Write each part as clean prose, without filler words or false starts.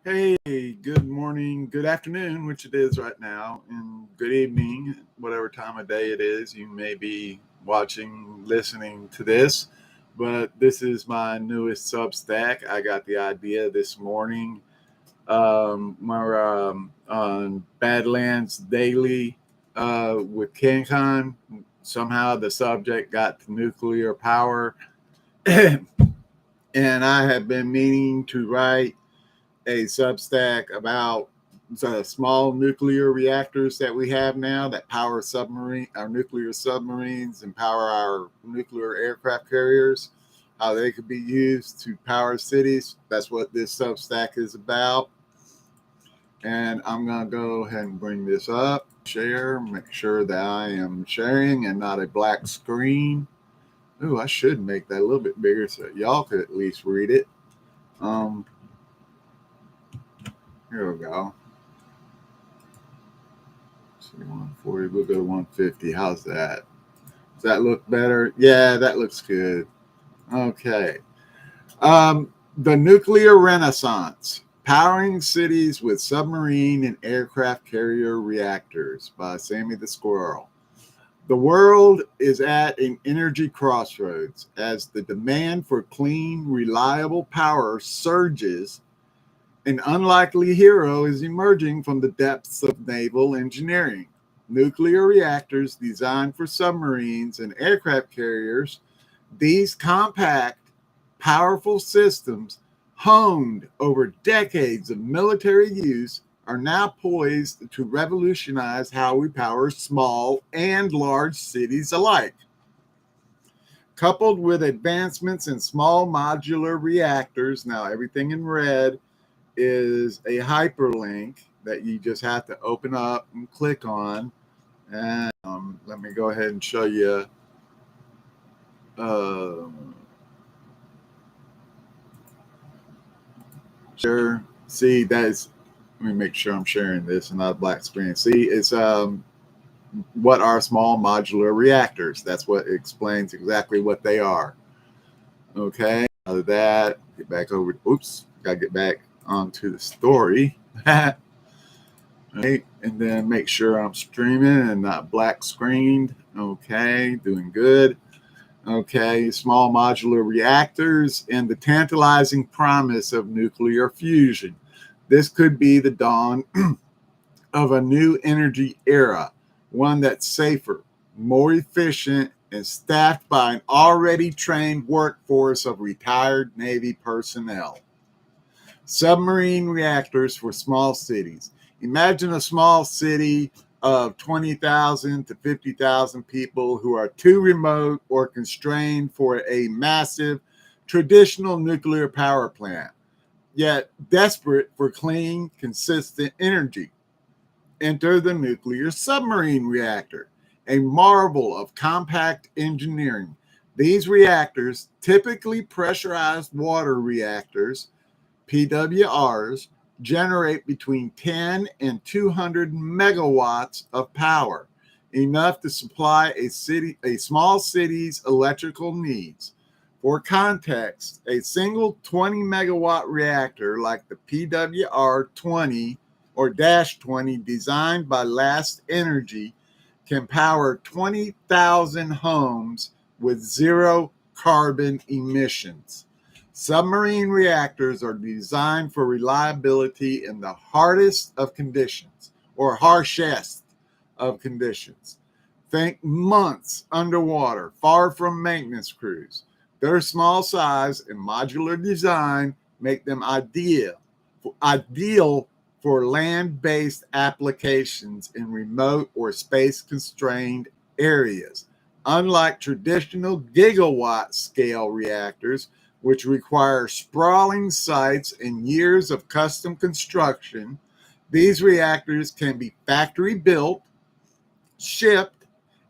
Hey, good morning, good afternoon, which it is right now, and good evening, whatever time of day it is. You may be watching, listening to this, but this is my newest Substack. I got the idea this morning. We're on Badlands Daily with CanCon. Somehow the subject got to nuclear power, and I have been meaning to write a Substack about the small nuclear reactors that we have now that power our nuclear submarines and power our nuclear aircraft carriers, how they could be used to power cities. That's what this Substack is about. And I'm going to go ahead and bring this up, share, make sure that I am sharing and not a black screen. Ooh, I should make that a little bit bigger so y'all could at least read it. Here we go. 140, we'll go to 150. How's that? Does that look better? Yeah, that looks good. Okay. The Nuclear Renaissance, Powering Cities with Submarine and Aircraft Carrier Reactors by Sammy the Squirrel. The world is at an energy crossroads as the demand for clean, reliable power surges. An unlikely hero is emerging from the depths of naval engineering. Nuclear reactors designed for submarines and aircraft carriers, these compact, powerful systems, honed over decades of military use, are now poised to revolutionize how we power small and large cities alike. Coupled with advancements in small modular reactors, now everything in red is a hyperlink that you just have to open up and click on. And let me go ahead and show you. Sure. See, that is. Let me make sure I'm sharing this and not a black screen. See, it's what are small modular reactors? That's what explains exactly what they are. Okay. Out of that, get back over. Oops, gotta get back onto the story. Right, and then make sure I'm streaming and not black screened. Okay, doing good. Okay, small modular reactors and the tantalizing promise of nuclear fusion. This could be the dawn of a new energy era, one that's safer, more efficient, and staffed by an already trained workforce of retired Navy personnel. Submarine reactors for small cities. Imagine a small city of 20,000 to 50,000 people who are too remote or constrained for a massive traditional nuclear power plant, yet desperate for clean, consistent energy. Enter the nuclear submarine reactor, a marvel of compact engineering. These reactors, typically pressurized water reactors, PWRs, generate between 10 and 200 megawatts of power, enough to supply a small city's electrical needs. For context, a single 20 megawatt reactor like the PWR 20 or Dash 20 designed by Last Energy can power 20,000 homes with zero carbon emissions. Submarine reactors are designed for reliability in the hardest of conditions, or harshest of conditions. Think months underwater, far from maintenance crews. Their small size and modular design make them ideal for land-based applications in remote or space-constrained areas. Unlike traditional gigawatt-scale reactors, which require sprawling sites and years of custom construction, these reactors can be factory built, shipped,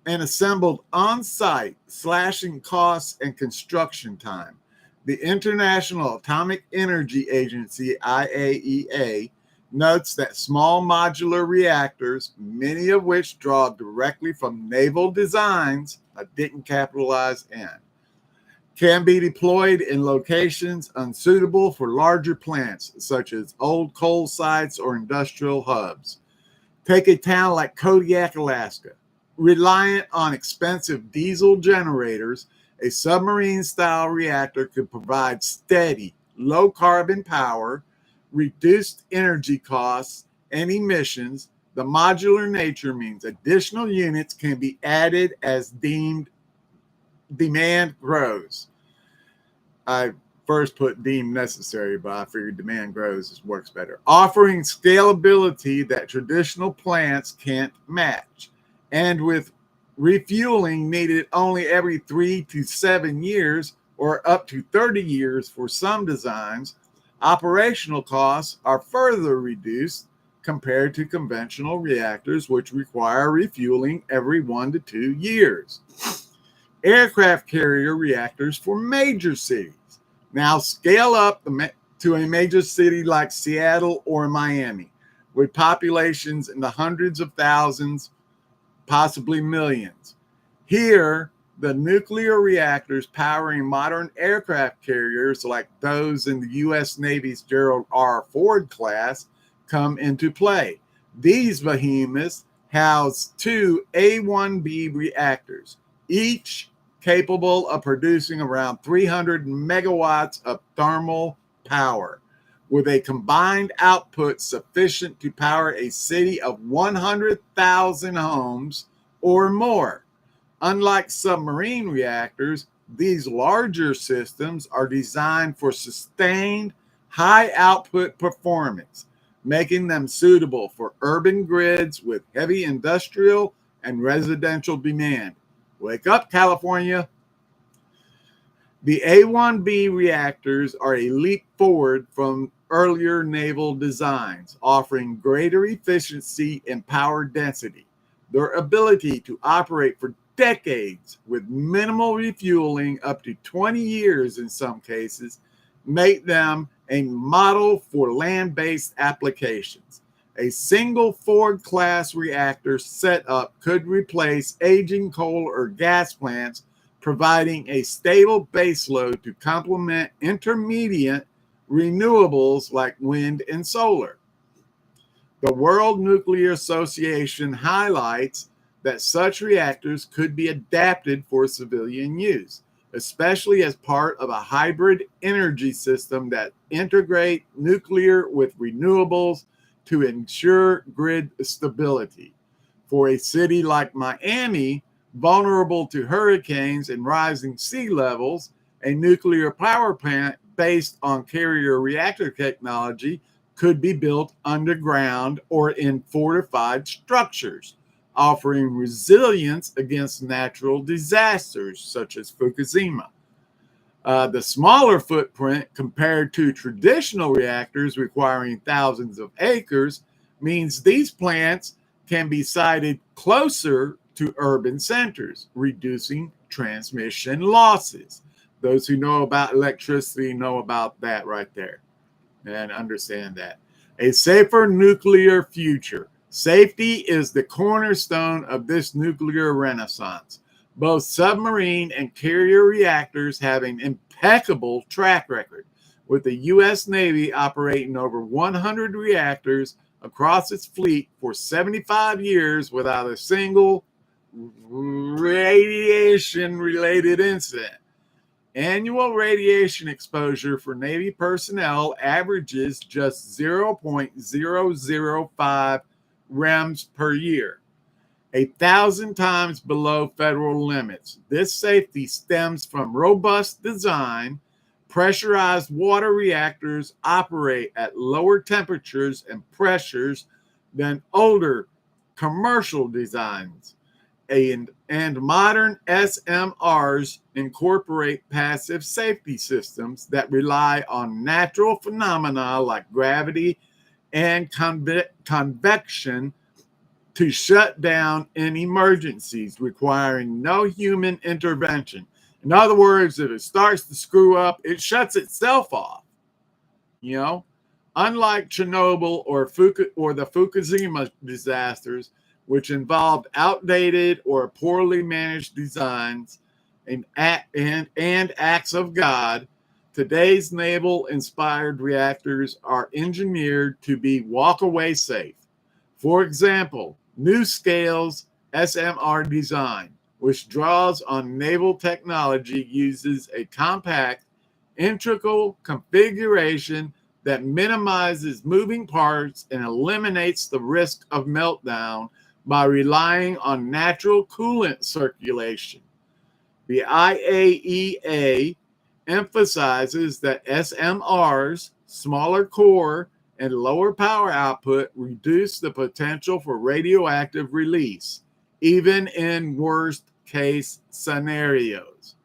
and assembled on site, slashing costs and construction time. The International Atomic Energy Agency, IAEA, notes that small modular reactors, many of which draw directly from naval designs, I didn't capitalize N, can be deployed in locations unsuitable for larger plants, such as old coal sites or industrial hubs. Take a town like Kodiak, Alaska. Reliant on expensive diesel generators, a submarine-style reactor could provide steady, low-carbon power, reduced energy costs and emissions. The modular nature means additional units can be added as deemed demand grows. I first put deemed necessary, but I figured demand grows works better. Offering scalability that traditional plants can't match, and with refueling needed only every 3 to 7 years or up to 30 years for some designs, operational costs are further reduced compared to conventional reactors, which require refueling every 1 to 2 years. Aircraft carrier reactors for major cities. Now scale up to a major city like Seattle or Miami, with populations in the hundreds of thousands, possibly millions. Here, the nuclear reactors powering modern aircraft carriers like those in the U.S. Navy's Gerald R. Ford class come into play. These behemoths house 2 A1B reactors, each capable of producing around 300 megawatts of thermal power, with a combined output sufficient to power a city of 100,000 homes or more. Unlike submarine reactors, these larger systems are designed for sustained high output performance, making them suitable for urban grids with heavy industrial and residential demand. Wake up, California. The A1B reactors are a leap forward from earlier naval designs, offering greater efficiency and power density. Their ability to operate for decades with minimal refueling, up to 20 years in some cases, make them a model for land-based applications. A single Ford-class reactor setup could replace aging coal or gas plants, providing a stable baseload to complement intermediate renewables like wind and solar. The World Nuclear Association highlights that such reactors could be adapted for civilian use, especially as part of a hybrid energy system that integrate nuclear with renewables to ensure grid stability. For a city like Miami, vulnerable to hurricanes and rising sea levels, a nuclear power plant based on carrier reactor technology could be built underground or in fortified structures, offering resilience against natural disasters such as Fukushima. The smaller footprint compared to traditional reactors requiring thousands of acres means these plants can be sited closer to urban centers, reducing transmission losses. Those who know about electricity know about that right there and understand that. A safer nuclear future. Safety is the cornerstone of this nuclear renaissance. Both submarine and carrier reactors have an impeccable track record, with the U.S. Navy operating over 100 reactors across its fleet for 75 years without a single radiation-related incident. Annual radiation exposure for Navy personnel averages just 0.005 rems per year, 1,000 times below federal limits. This safety stems from robust design. Pressurized water reactors operate at lower temperatures and pressures than older commercial designs. And modern SMRs incorporate passive safety systems that rely on natural phenomena like gravity and convection to shut down in emergencies, requiring no human intervention. In other words, if it starts to screw up, it shuts itself off. You know, unlike Chernobyl or the Fukushima disasters, which involved outdated or poorly managed designs, and acts of God, today's naval-inspired reactors are engineered to be walk-away safe. For example, NuScale's SMR design, which draws on naval technology, uses a compact, integral configuration that minimizes moving parts and eliminates the risk of meltdown by relying on natural coolant circulation. The IAEA emphasizes that SMRs, smaller core, and lower power output reduce the potential for radioactive release, even in worst-case scenarios.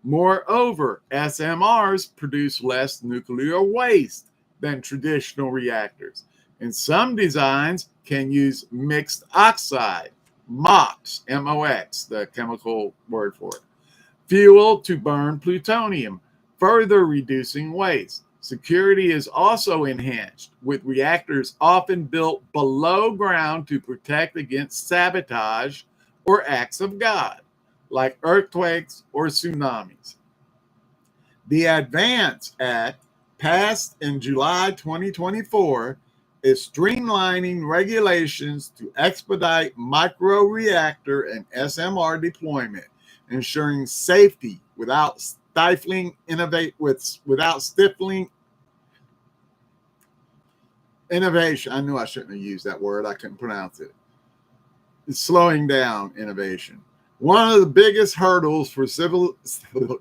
Moreover, SMRs produce less nuclear waste than traditional reactors, and some designs can use mixed oxide, MOX, M-O-X, the chemical word for it, fuel to burn plutonium, further reducing waste. Security is also enhanced, with reactors often built below ground to protect against sabotage or acts of God, like earthquakes or tsunamis. The ADVANCE Act, passed in July 2024, is streamlining regulations to expedite microreactor and SMR deployment, ensuring safety without stifling innovation. I knew I shouldn't have used that word. I couldn't pronounce it. It's slowing down innovation. One of the biggest hurdles for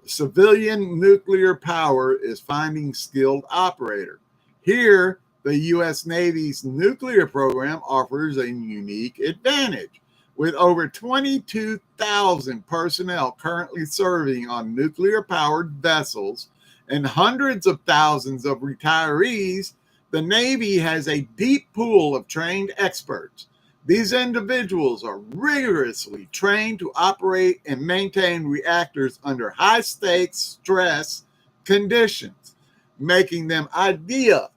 civilian nuclear power is finding skilled operator. Here, the U.S. Navy's nuclear program offers a unique advantage. With over 22,000 personnel currently serving on nuclear-powered vessels and hundreds of thousands of retirees, the Navy has a deep pool of trained experts. These individuals are rigorously trained to operate and maintain reactors under high-stakes stress conditions, making them ideal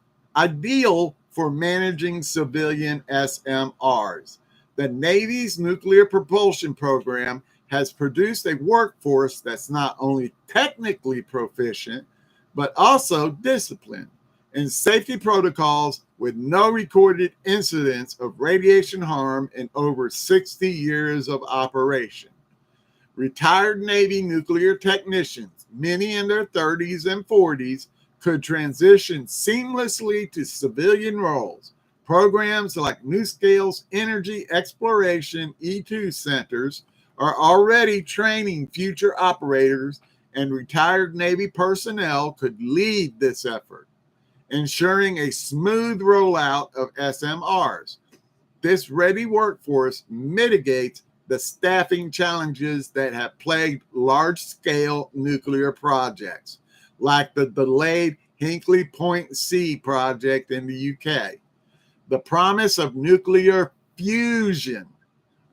for managing civilian SMRs. The Navy's nuclear propulsion program has produced a workforce that's not only technically proficient, but also disciplined in safety protocols with no recorded incidents of radiation harm in over 60 years of operation. Retired Navy nuclear technicians, many in their 30s and 40s, could transition seamlessly to civilian roles. Programs like NuScale's Energy Exploration E2 centers are already training future operators, and retired Navy personnel could lead this effort, ensuring a smooth rollout of SMRs. This ready workforce mitigates the staffing challenges that have plagued large-scale nuclear projects, like the delayed Hinkley Point C project in the UK. The promise of nuclear fusion,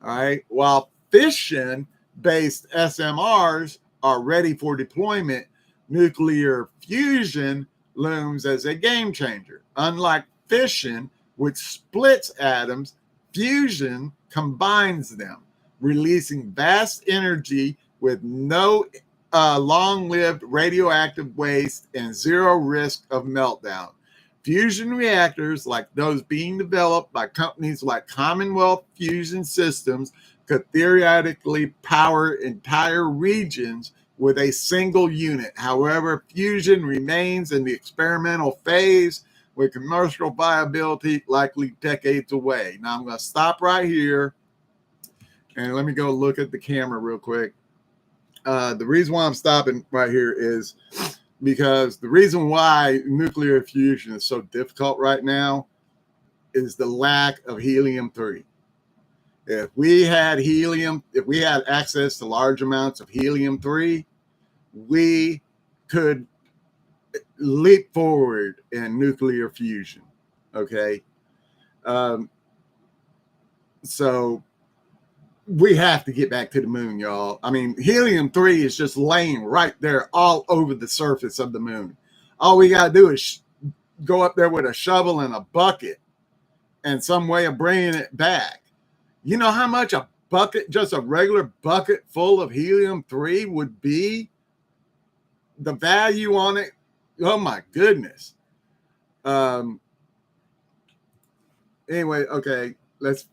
all right, while fission-based SMRs are ready for deployment, nuclear fusion looms as a game changer. Unlike fission, which splits atoms, fusion combines them, releasing vast energy with no long-lived radioactive waste and zero risk of meltdown. Fusion reactors, like those being developed by companies like Commonwealth Fusion Systems, could theoretically power entire regions with a single unit. However, fusion remains in the experimental phase, with commercial viability likely decades away. Now, I'm going to stop right here, and let me go look at the camera real quick. The reason why I'm stopping right here is because the reason why nuclear fusion is so difficult right now is the lack of helium-3. If we had access to large amounts of helium-3, we could leap forward in nuclear fusion. Okay. So we have to get back to the moon, y'all. I mean, helium-3 is just laying right there all over the surface of the moon. All we got to do is go up there with a shovel and a bucket and some way of bringing it back. You know how much a bucket, just a regular bucket full of helium-3 would be the value on it. Oh my goodness. Anyway, okay, let's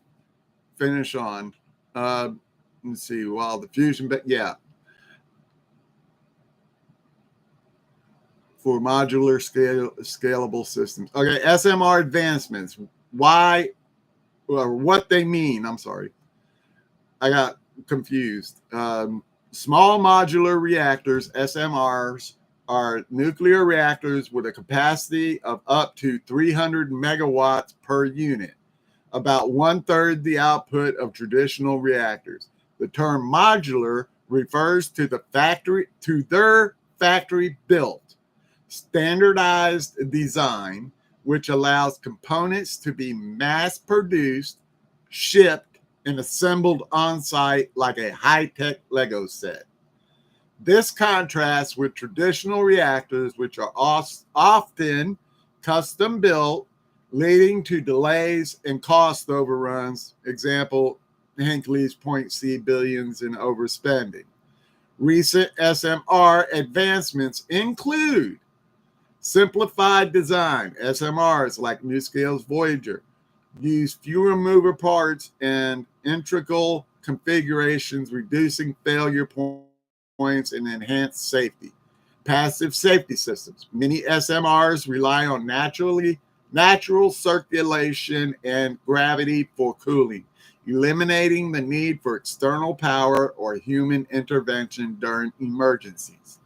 finish on. Let's see. While the fusion, but yeah, for modular scalable systems. Okay, SMR advancements. Why or what they mean? I'm sorry, I got confused. Small modular reactors, SMRs, are nuclear reactors with a capacity of up to 300 megawatts per unit, about 1/3 the output of traditional reactors. The term modular refers to their factory built, standardized design, which allows components to be mass produced, shipped, and assembled on site like a high-tech Lego set. This contrasts with traditional reactors, which are often custom built, leading to delays and cost overruns. Example, Hinkley's Point C billions in overspending. Recent SMR advancements include simplified design. SMRs like NuScale's Voyager use fewer mover parts and integral configurations, reducing failure points and enhanced safety. Passive safety systems. Many SMRs rely on natural circulation and gravity for cooling, eliminating the need for external power or human intervention during emergencies.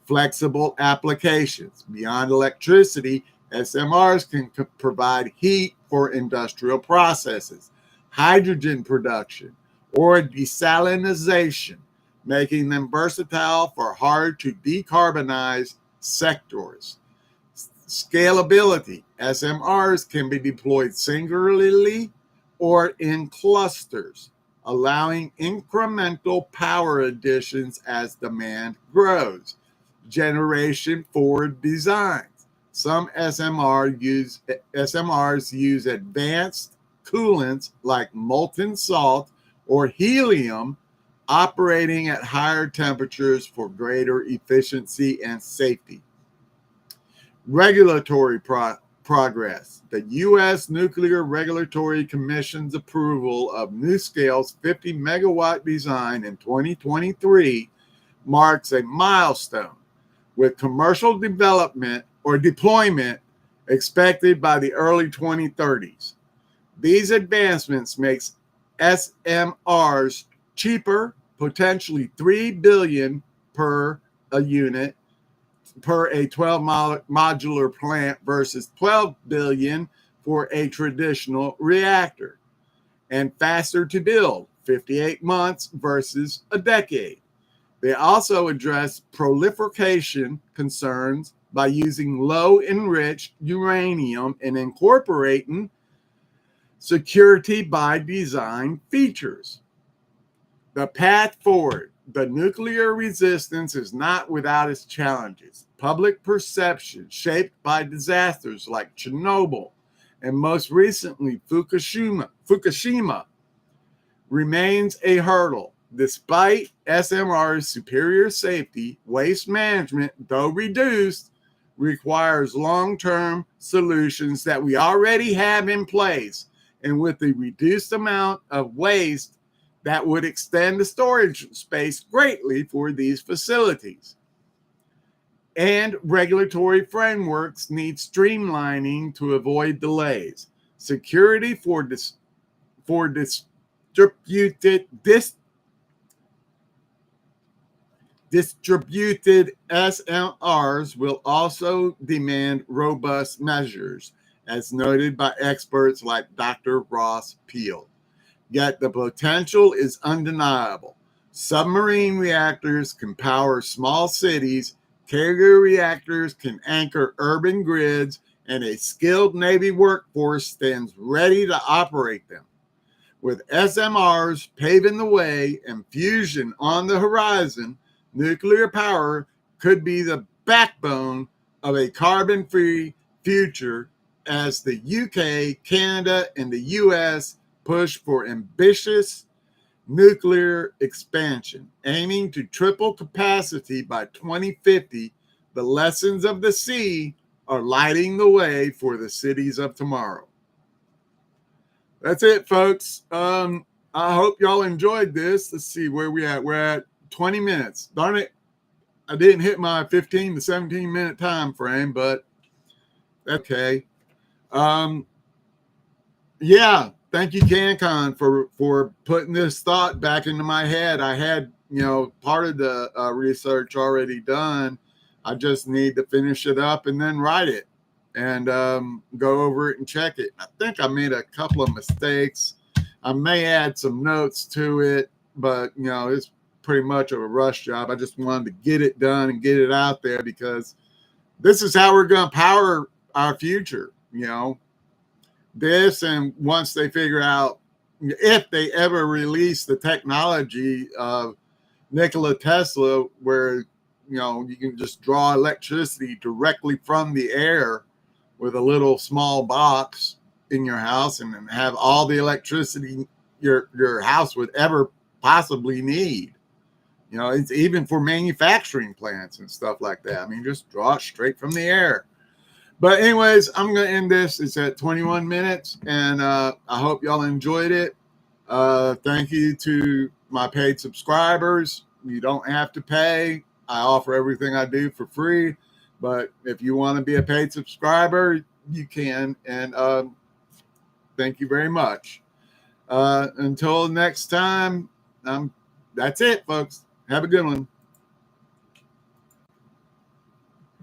Flexible applications. Beyond electricity, SMRs can provide heat for industrial processes, hydrogen production, or desalination, making them versatile for hard to decarbonize sectors. Scalability. SMRs can be deployed singularly or in clusters, allowing incremental power additions as demand grows. Generation 4 designs. Some SMRs use advanced coolants like molten salt or helium, operating at higher temperatures for greater efficiency and safety. Regulatory progress. The U.S. Nuclear Regulatory Commission's approval of NuScale's 50 megawatt design in 2023 marks a milestone, with commercial development or deployment expected by the early 2030s. These advancements make SMRs cheaper, potentially $3 billion per a unit per a 12 modular plant versus $12 billion for a traditional reactor, and faster to build, 58 months versus a decade. They also address proliferation concerns by using low enriched uranium and incorporating security by design features. The path forward. The nuclear resistance is not without its challenges. Public perception, shaped by disasters like Chernobyl and most recently Fukushima, remains a hurdle. Despite SMR's superior safety, waste management, though reduced, requires long-term solutions that we already have in place. And with the reduced amount of waste, that would extend the storage space greatly for these facilities. And regulatory frameworks need streamlining to avoid delays. Security for distributed SMRs will also demand robust measures, as noted by experts like Dr. Ross Peel. Yet the potential is undeniable. Submarine reactors can power small cities, carrier reactors can anchor urban grids, and a skilled Navy workforce stands ready to operate them. With SMRs paving the way and fusion on the horizon, nuclear power could be the backbone of a carbon-free future as the UK, Canada, and the US push for ambitious nuclear expansion, aiming to triple capacity by 2050. The lessons of the sea are lighting the way for the cities of tomorrow. That's it, folks. I hope y'all enjoyed this. Let's see where we at. We're at 20 minutes. Darn it. I didn't hit my 15 to 17 minute time frame, but okay. Yeah, thank you, CanCon, for putting this thought back into my head. I had, part of the research already done. I just need to finish it up and then write it and go over it and check it. I think I made a couple of mistakes. I may add some notes to it, but it's pretty much of a rush job. I just wanted to get it done and get it out there because this is how we're going to power our future. This, and once they figure out, if they ever release the technology of Nikola Tesla, where you can just draw electricity directly from the air with a little small box in your house and have all the electricity your house would ever possibly need. It's even for manufacturing plants and stuff like that. I mean, just draw it straight from the air. But anyways, I'm going to end this. It's at 21 minutes, and I hope y'all enjoyed it. Thank you to my paid subscribers. You don't have to pay. I offer everything I do for free. But if you want to be a paid subscriber, you can. And thank you very much. Until next time, that's it, folks. Have a good one.